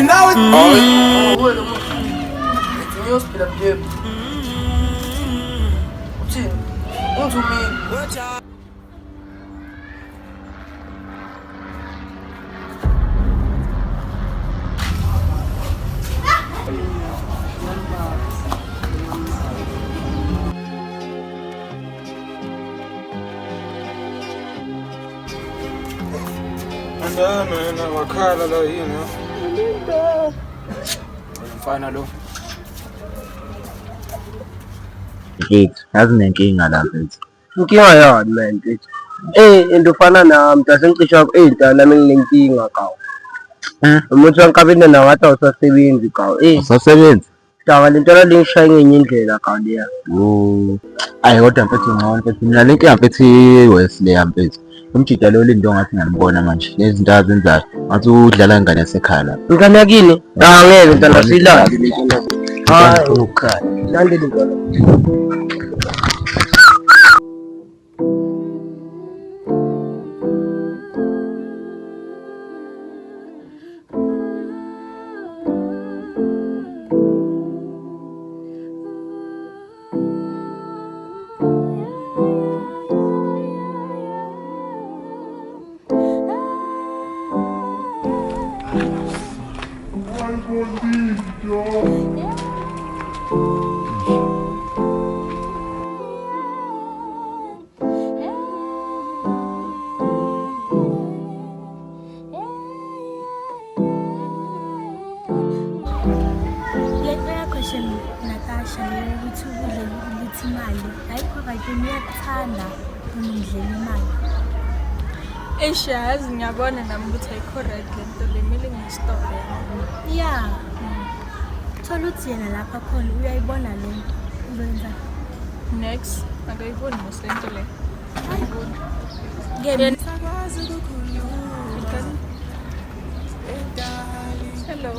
now it's man, wakhala la yini? Mfana lo. Mfethu, yazi nenkinga la mfethu. Inkinga yani man mfethu. Into fana nami ngicisha ey'ntana nami nginenkinga kawo. Umuntu wankabini nawe wathi awusasebenzi kawo. Usasebenzi? Daba le nto lengishaye ngenye indlela kawo leya. Ayi kodwa mfethu ngcono mfethu. Mina le nkinga mfethu iWesley mfethu. Umjida lo linto ngathi ngiyambona manje. Lezi zinto azenzayo. Ngathi udlala ingane yasekhaya la. Ingane yakini? Angeke ntana silale le nto. Hayi ukhala. Landeli ngona. Natasha ukuthi ukudla ukuthi imali ayikho kade niyakuthanda umndleni imali. Yazi ngiyabona nami ukuthi ayikho right le nto le mele ngiyistophe. Ya. Thola ukuthi yena lapha khona uyayibona le nto uzoyenza. Next akayiboni mosento le. Ayibona. Ngeke Hello.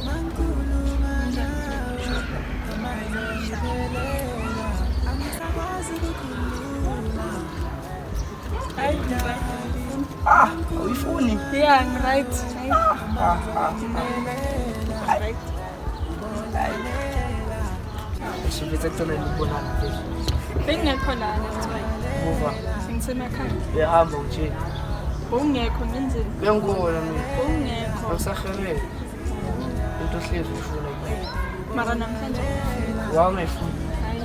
Uyifuni? Yeah, I'm right. Right. Sifithe kuthona ngibonana mfethu. Bengekho la ngithi. Muva. Ngisemakhaya. Yahamba nje. Ungekho ngenzeni? Bengikona mina. Ungekho. Awusahelele. Into hlezi ufuna yini? Mara namhlanje Wangayifuni. hayi.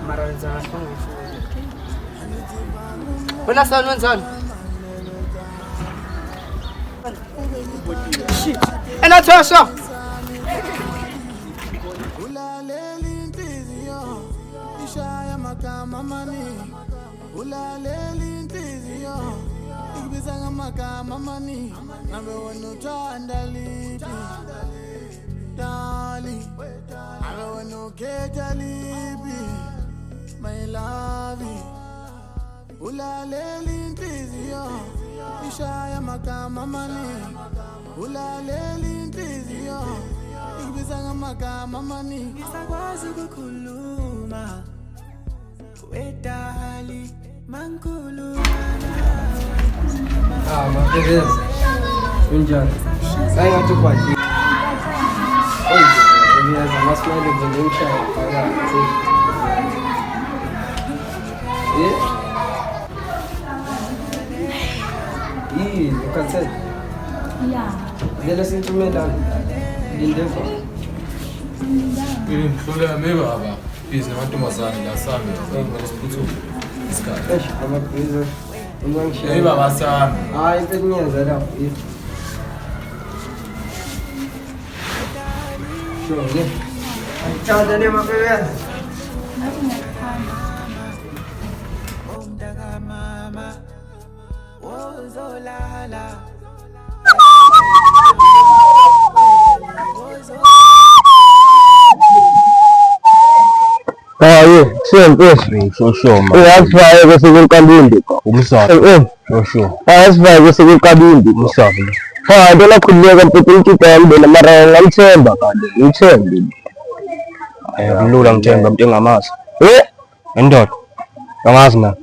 Mara wenza kahle ungayifuni. Wena sana wenzani? Shit. Natasha. Ulalela inhliziyo ishaya amagama amaningi. Ulalela inhliziyo ikubiza ngamagama amaningi. Ngabe wena uthanda liphi? Dali. Ngabe wena ukhetha liphi? My love. Ulalela inhliziyo ishaya amagama amaningi. Ulalela inhliziyo ikubiza ngamagama amaningi. Ngisakwazi ukukhuluma wedali mankhuluma nawe. Mapeleza. Unjani? Sayingathi ukwadi. Ngiyaza masimele nje ngimshaya phakathi. Ukhathele. ya. Lelo sintumela lindeva. Mhlole ame baba. Bizi namantombazane la sami. Ngisiphuthume. Isikhathi. Amabhiza. Hey baba sami. Hayi mfethu ngiyenza lapho. Sure. Ayithanda le mapeleza. Omdaka mama wozolala. Hayi, siyempeshi. Shoshoma. Uyasifaye bese kunkabindi ka. Umsana. Shoshoma. Uyasifaye bese kunkabindi. Umsana. Hayi, ntona khuleka mfethu ngicela ngibona mara ngamthemba kade. Ngithembe. Kulula ngithemba umuntu engamazi. Indoda. Angazi mina.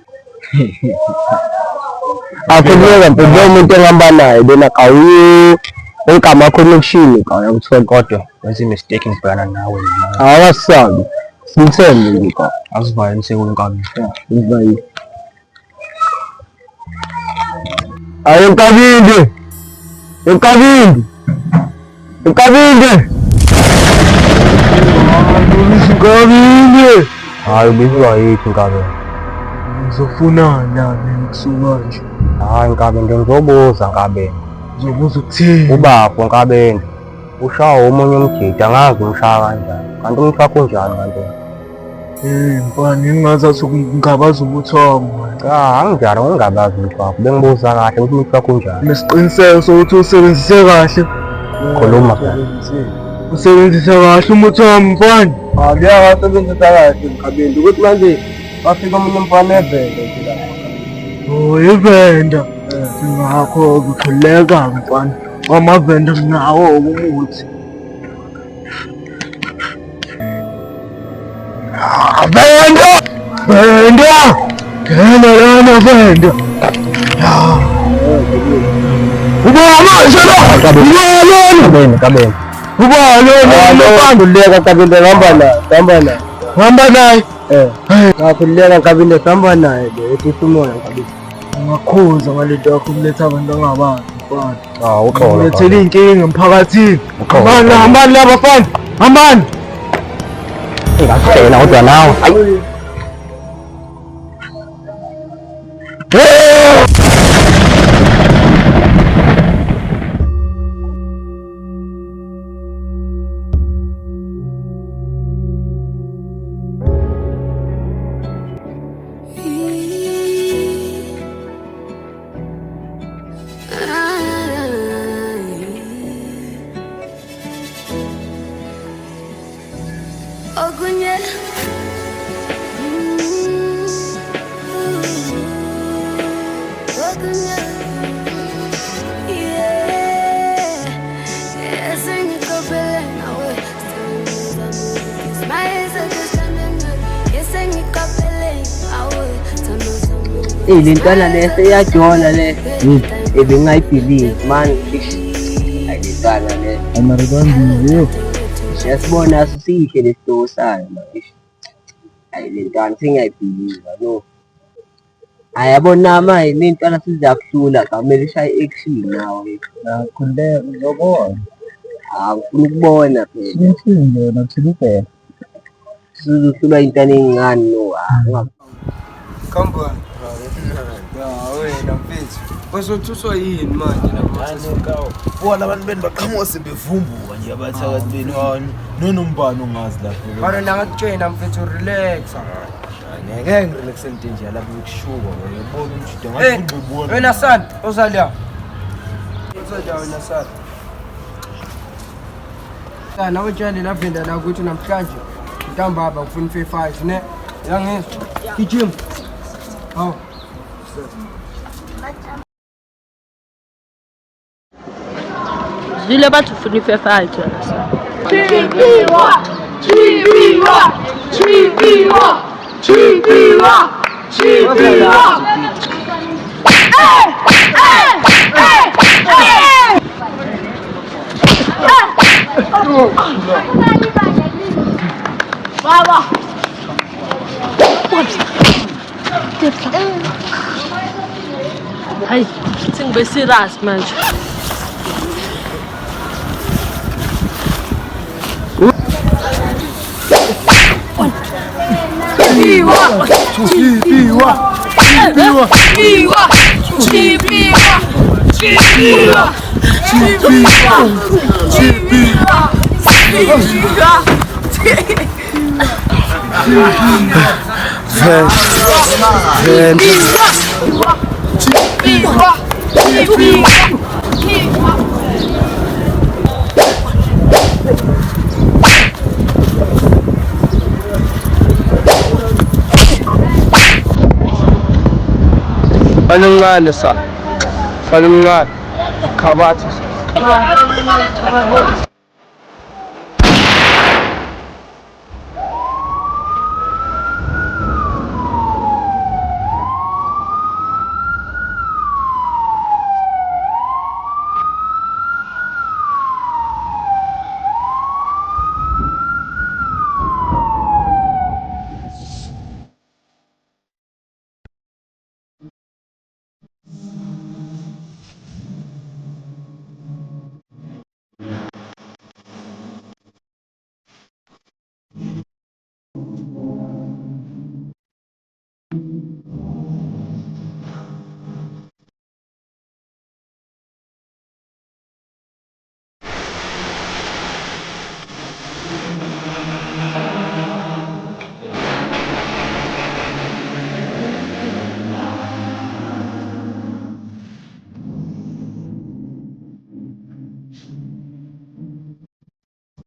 Akhuleka mfethu umuntu engihamba naye lena kawu. igama akho lokushini ukuthola kodwa wenza i-mistake ngibhekana nawe awakasabi sithembe ngika asivayo sekunkabi ivayi ayo Nkabinde Nkabinde hayi ubizwa yithi Nkabinde Ngizofunana nami kusuka nje. hayi Nkabinde ngizobuza Nkabinde Ngizobuza ukuthini? ubapho Nkabinde ushawa omunye umjidi angazi umshaya kanjani kanti umuntu wakho unjani kanti Mfana ngingazathi ngingabaza ubuthongo. anginjalo ngingabazi umuntu wakho bengibuza kahle ukuthi umuntu wakho unjani Nesiqiniseko sokuthi usebenzise kahle. khuluma phela Usebenzise kahle umuthi wami mfana. ngiyakasebenzisa kahle Nkabinde ukuthi manje bafika omunye umfana evele nje la Oh, ivenda. Ngakho kukhuleka mfana. Amavenda nginawo umuthi. Venda! Ngena lana venda. Uba manje lo! Nkabinde Uba lo! khululeka Nkabinde hamba naye khululeka Nkabinde hamba naye ehlisa umoya Nkabinde Ngakhuza ngalento yakho ukuletha abantu angabazi mfana. uxolo Ulethele inkinga emphakathini. Hambani la bafana. Hambani. ngasela kodwa nawe Ogunye. Ogunye. Yeah. Yeah, sing it up and away. My eyes are just standing up. Yeah, sing it up and away. lentwana lese iyajona le ebengayibhilivi manje ayilentwana le Amaribambiyo. siyasibona sisihle lesitoko sayo manje hayi lentwana sengiyayibhiliva no ayabona manje lentwana sizakuhlula kumele ishaye action nawe Nakhuleka ngizobona. ngifuna ukubona phela Sinithini yona thilibhe. sizohlula intwana encane no Kamba. Wena mfethu. Bazothuswa yini manje lapha? Bona abantu beni baqhamuka bevumbuka nje abathakathi beni nonombani ongazi lapho. Bana ngakutshela mfethu relax. Ngeke ngirelaxe into nje lapho ukushuka Yabona umshida ngathi ngibona. Wena son, ozalya. Ozalya wena son. Sana utshale lavenda la ukuthi namhlanje ntambama ngifuna 5 ne? Yangizwa. Gijima. Hawu. Zile batho ufuna ifefayo wena sa. Baba. Hayi, sengibe serious manje. Fanungane sa. Fanungane. Khabathi.